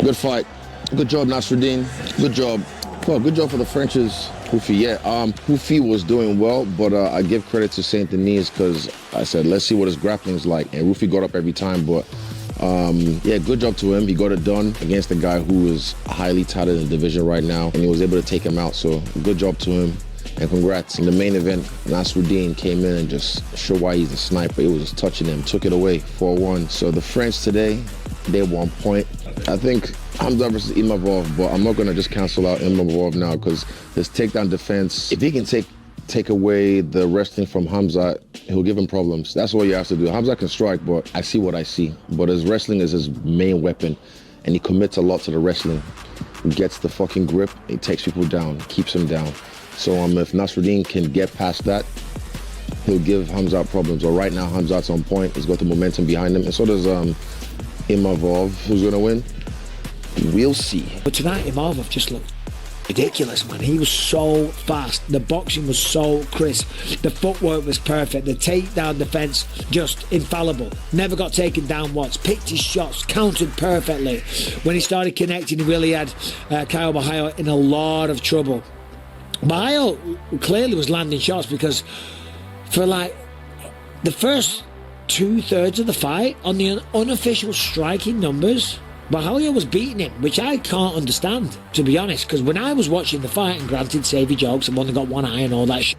Good fight. Good job, Nasruddin. Good job. Well, good job for the French's Houfi. Yeah, Houfi was doing well, but I give credit to Saint Denis because I said, let's see what his grappling's like. And Houfi got up every time, but yeah, good job to him. He got it done against a guy who is highly touted in the division right now, and he was able to take him out. So good job to him, and congrats. In the main event, Nasruddin came in and just showed why he's a sniper. He was just touching him, took it away, 4-1. So the French today, they 1 point. I think Hamza versus Imavov, but I'm not going to just cancel out Imavov now because his takedown defense, if he can take away the wrestling from Hamza, he'll give him problems. That's what you have to do. Hamza can strike, but I see what I see. But his wrestling is his main weapon, and he commits a lot to the wrestling. He gets the fucking grip, he takes people down, keeps him down. So if Nasruddin can get past that, he'll give Hamza problems. Or right now, Hamza's on point. He's got the momentum behind him, and so does Imavov. Who's going to win? We'll see. But tonight, Imavov just looked ridiculous, man. He was so fast. The boxing was so crisp. The footwork was perfect. The takedown defense, just infallible. Never got taken down once. Picked his shots, countered perfectly. When he started connecting, he really had Caio Borralho in a lot of trouble. Borralho clearly was landing shots because for like the first 2/3 of the fight, on the unofficial striking numbers, Borralho was beating him, which I can't understand, to be honest, because when I was watching the fight, and granted, savvy jokes, I've only got one eye and all that shit,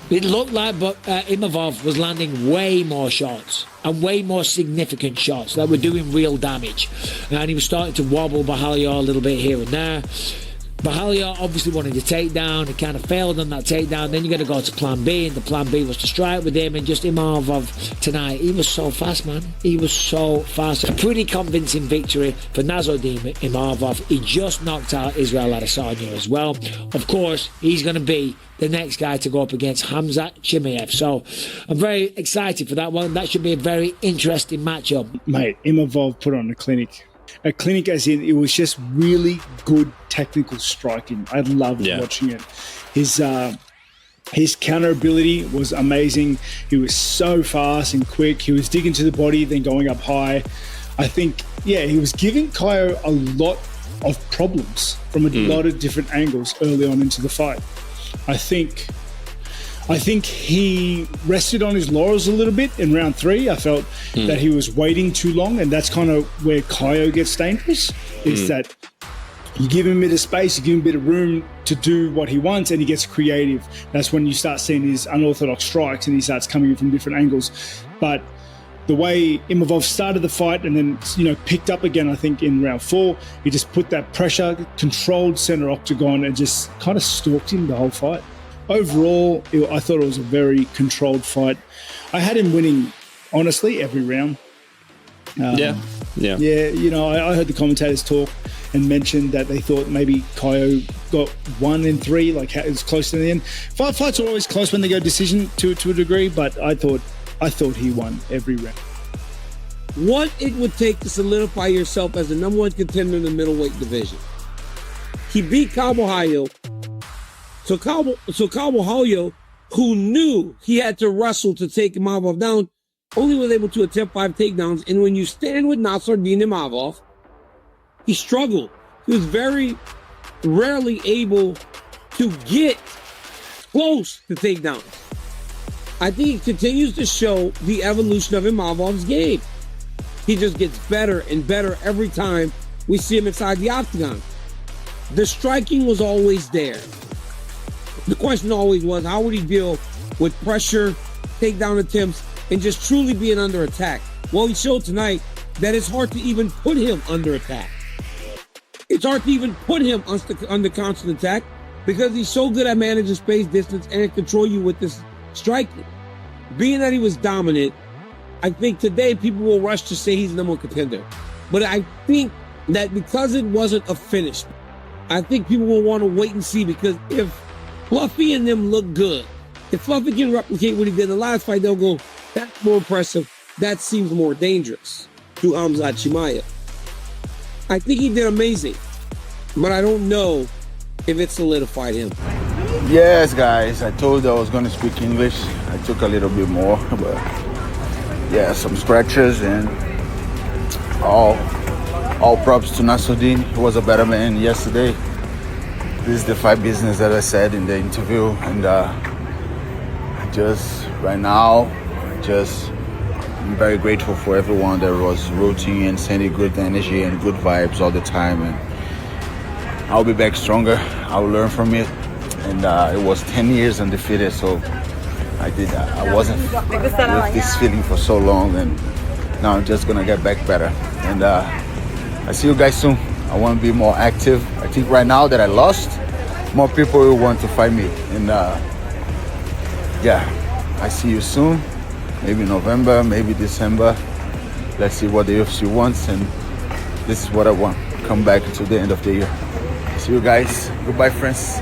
it looked like Imavov was landing way more shots and way more significant shots that were doing real damage. And he was starting to wobble Borralho a little bit here and there. Borralho obviously wanted to take down. He kind of failed on that takedown. Then you got to go to plan B, and the plan B was to strike with him. And just Imavov tonight, he was so fast, man. He was so fast. A pretty convincing victory for Nasruddin Imavov. He just knocked out Israel Adesanya as well. Of course, he's going to be the next guy to go up against Hamza Chimaev. So I'm very excited for that one. That should be a very interesting matchup. Mate, Imavov put on a clinic. A clinic as in it was just really good technical striking. I loved watching it. His counter ability was amazing. He was so fast and quick. He was digging to the body, then going up high. I think, he was giving Caio a lot of problems from a lot of different angles early on into the fight. I think he rested on his laurels a little bit in round 3. I felt that he was waiting too long, and that's kind of where Caio gets dangerous, is that you give him a bit of space, you give him a bit of room to do what he wants, and he gets creative. That's when you start seeing his unorthodox strikes, and he starts coming in from different angles. But the way Imavov started the fight and then, picked up again, I think, in round 4, he just put that pressure, controlled center octagon, and just kind of stalked him the whole fight. Overall, I thought it was a very controlled fight. I had him winning, honestly, every round. Yeah. I heard the commentators talk and mention that they thought maybe Caio got 1 in 3, like it was close to the end. Fights are always close when they go decision to a degree, but I thought he won every round. What it would take to solidify yourself as the #1 contender in the middleweight division. He beat Caio Borralho. So Caio Borralho, who knew he had to wrestle to take Imavov down, only was able to attempt 5 takedowns. And when you stand with Nasruddin Imavov, he struggled. He was very rarely able to get close to takedowns. I think it continues to show the evolution of Imavov's game. He just gets better and better every time we see him inside the octagon. The striking was always there. The question always was, how would he deal with pressure, takedown attempts, and just truly being under attack? Well, he showed tonight that it's hard to even put him under attack. It's hard to even put him under constant attack because he's so good at managing space, distance, and control you with this striking. Being that he was dominant, I think today people will rush to say he's the #1 contender. But I think that because it wasn't a finish, I think people will want to wait and see, because if Fluffy and them look good, if Fluffy can replicate what he did in the last fight, they'll go, that's more impressive. That seems more dangerous to Hamza Chimaev. I think he did amazing, but I don't know if it solidified him. Yes, guys, I told you I was going to speak English. I took a little bit more, but yeah, some stretches and all All props to Nasruddin. He was a better man yesterday. This is the fight business, as I said in the interview, and just right now, I'm very grateful for everyone that was rooting and sending good energy and good vibes all the time. And I'll be back stronger. I'll learn from it. And it was 10 years undefeated, so I wasn't with this feeling for so long, and now I'm just gonna get back better. And I see you guys soon. I want to be more active. I think right now that I lost, more people will want to fight me. And yeah, I see you soon. Maybe November, maybe December. Let's see what the UFC wants, and this is what I want. Come back until the end of the year. See you guys. Goodbye, friends.